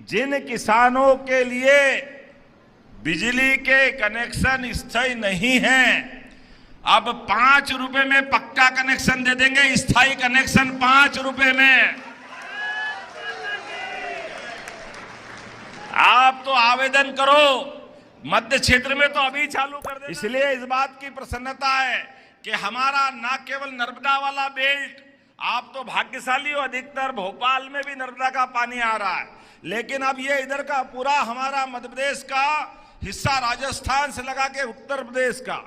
जिन किसानों के लिए बिजली के कनेक्शन स्थायी नहीं हैं, अब 5 रुपए में पक्का कनेक्शन दे देंगे। स्थायी कनेक्शन 5 रुपए में। आप तो आवेदन करो, मध्य क्षेत्र में तो अभी चालू कर दे। इसलिए इस बात की प्रसन्नता है कि हमारा न केवल नर्मदा वाला बेल्ट, आप तो भाग्यशाली हो, अधिकतर भोपाल में भी नर्मदा का पानी आ रहा है, लेकिन अब ये इधर का पूरा हमारा मध्य प्रदेश का हिस्सा, राजस्थान से लगा के उत्तर प्रदेश का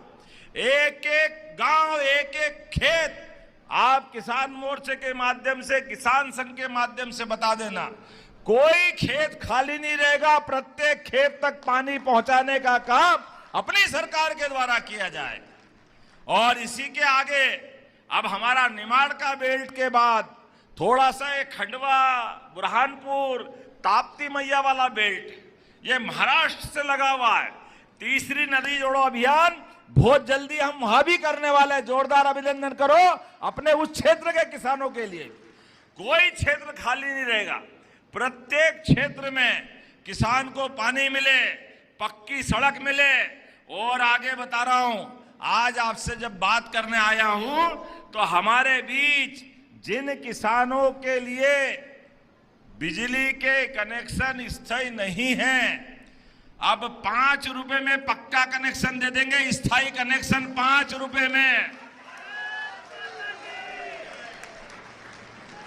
एक एक गांव, एक एक खेत, आप किसान मोर्चे के माध्यम से, किसान संघ के माध्यम से बता देना, कोई खेत खाली नहीं रहेगा। प्रत्येक खेत तक पानी पहुंचाने का काम अपनी सरकार के द्वारा किया जाए। और इसी के आगे अब हमारा निमाड़ का बेल्ट के बाद थोड़ा सा एक खंडवा, बुरहानपुर, ताप्ती मैया वाला बेल्ट, ये महाराष्ट्र से लगा हुआ है। तीसरी नदी जोड़ो अभियान बहुत जल्दी हम वहां भी करने वाले हैं। जोरदार अभिनंदन करो अपने उस क्षेत्र के किसानों के लिए। कोई क्षेत्र खाली नहीं रहेगा। प्रत्येक क्षेत्र में किसान को पानी मिले, पक्की सड़क मिले। और आगे बता रहा हूं, आज आपसे जब बात करने आया हूं तो हमारे बीच जिन किसानों के लिए बिजली के कनेक्शन स्थायी नहीं हैं, अब 5 रुपए में पक्का कनेक्शन दे देंगे। स्थायी कनेक्शन 5 रुपए में।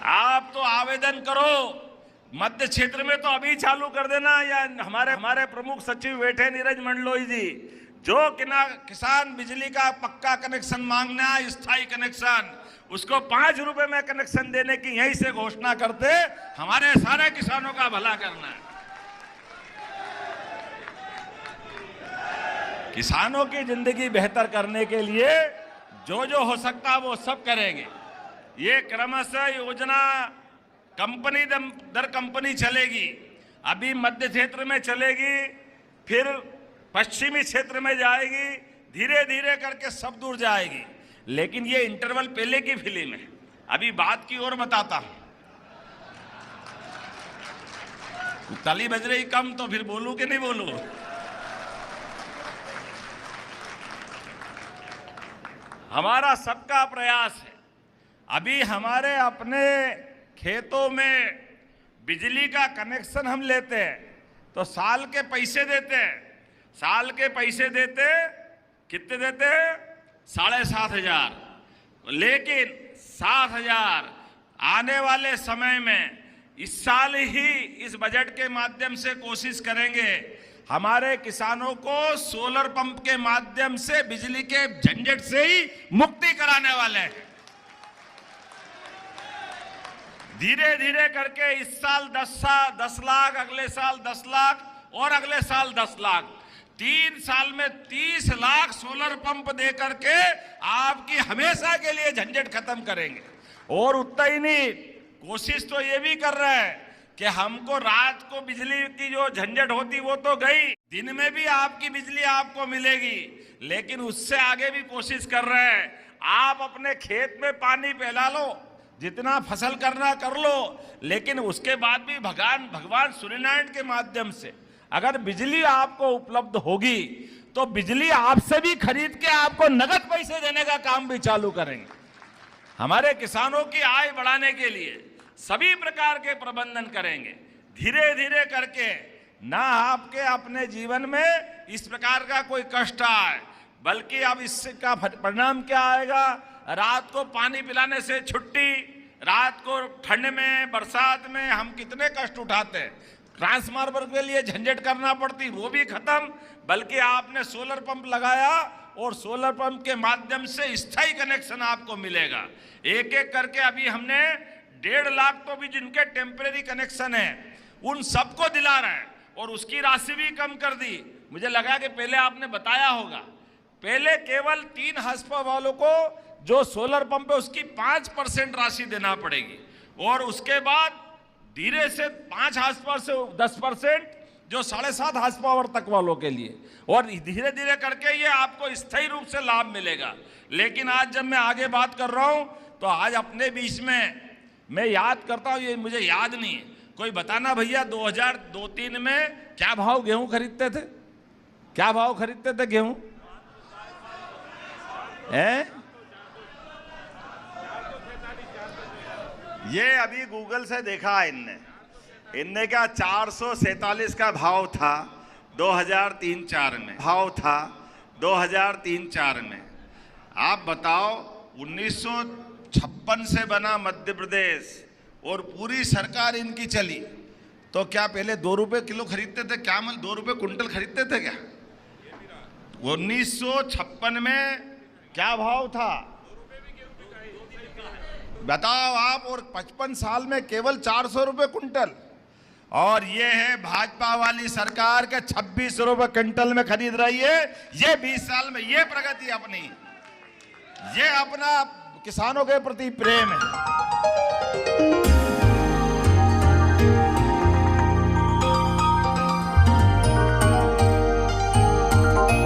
आप तो आवेदन करो, मध्य क्षेत्र में तो अभी चालू कर देना। या हमारे प्रमुख सचिव बैठे नीरज मंडलोई जी, जो किसान बिजली का पक्का कनेक्शन मांगना है, स्थायी कनेक्शन, उसको 5 रुपए में कनेक्शन देने की यहीं से घोषणा करते। हमारे सारे किसानों का भला करना है। किसानों की जिंदगी बेहतर करने के लिए जो जो हो सकता है वो सब करेंगे। ये क्रमशः योजना कंपनी दर कंपनी चलेगी। अभी मध्य क्षेत्र में चलेगी, फिर पश्चिमी क्षेत्र में जाएगी, धीरे धीरे करके सब दूर जाएगी। लेकिन ये इंटरवल पहले की फिल्म है। अभी बात की ओर बताता हूं। ताली बज रही कम तो फिर बोलूं कि नहीं बोलूं? हमारा सबका प्रयास है। अभी हमारे अपने खेतों में बिजली का कनेक्शन हम लेते हैं तो साल के पैसे देते हैं। साल के पैसे देते कितने देते हैं? 7,500। लेकिन 7,000 आने वाले समय में इस साल ही इस बजट के माध्यम से कोशिश करेंगे हमारे किसानों को सोलर पंप के माध्यम से बिजली के झंझट से ही मुक्ति कराने वाले हैं। धीरे धीरे करके इस साल 10 लाख, अगले साल 10 लाख और अगले साल 10 लाख, 3 साल में 30 लाख सोलर पंप दे करके आपकी हमेशा के लिए झंझट खत्म करेंगे। और उतना ही नहीं, कोशिश तो ये भी कर रहे हैं कि हमको रात को बिजली की जो झंझट होती वो तो गई, दिन में भी आपकी बिजली आपको मिलेगी। लेकिन उससे आगे भी कोशिश कर रहे हैं, आप अपने खेत में पानी फैला लो, जितना फसल करना कर लो, लेकिन उसके बाद भी भगवान सूर्यनारायण के माध्यम से अगर बिजली आपको उपलब्ध होगी तो बिजली आपसे भी खरीद के आपको नगद पैसे देने का काम भी चालू करेंगे। हमारे किसानों की आय बढ़ाने के लिए सभी प्रकार के प्रबंधन करेंगे। धीरे धीरे करके ना आपके अपने जीवन में इस प्रकार का कोई कष्ट आए, बल्कि अब इसका परिणाम क्या आएगा? रात को पानी पिलाने से छुट्टी, रात को ठंड में, बरसात में हम कितने कष्ट उठाते हैं, ट्रांसफार्मर के लिए झंझट करना पड़ती, वो भी खत्म। बल्कि आपने सोलर पंप लगाया और सोलर पंप के माध्यम से स्थायी कनेक्शन आपको मिलेगा। एक एक करके अभी हमने 1.5 लाख तो भी जिनके टेम्परेरी कनेक्शन है उन सबको दिला रहे हैं और उसकी राशि भी कम कर दी। मुझे लगा कि पहले आपने बताया होगा, पहले केवल 3 हॉर्सपावर वालों को जो सोलर पंप है उसकी 5% राशि देना पड़ेगी और उसके बाद धीरे से 5 हॉर्सपावर से 10% जो 7.5 हॉर्सपावर तक वालों के लिए, और धीरे धीरे करके ये आपको स्थायी रूप से लाभ मिलेगा। लेकिन आज जब मैं आगे बात कर रहा हूं तो आज अपने बीच में मैं याद करता हूं, ये मुझे याद नहीं, कोई बताना भैया 2002-03 में क्या भाव गेहूं खरीदते थे? क्या भाव खरीदते थे गेहूं? ये अभी गूगल से देखा इनने क्या 447 का भाव था 2003-04 में, भाव था 2003-04 में। आप बताओ 1956 से बना मध्य प्रदेश और पूरी सरकार इनकी चली, तो क्या पहले 2 रुपए किलो खरीदते थे? क्या 2 रुपए कुंटल खरीदते थे क्या? 1956 में क्या भाव था बताओ आप? और 55 साल में केवल 400 रुपए कुंटल। और ये है भाजपा वाली सरकार के 26 रुपए क्विंटल में खरीद रही है। ये 20 साल में ये प्रगति अपनी, ये अपना किसानों के प्रति प्रेम है।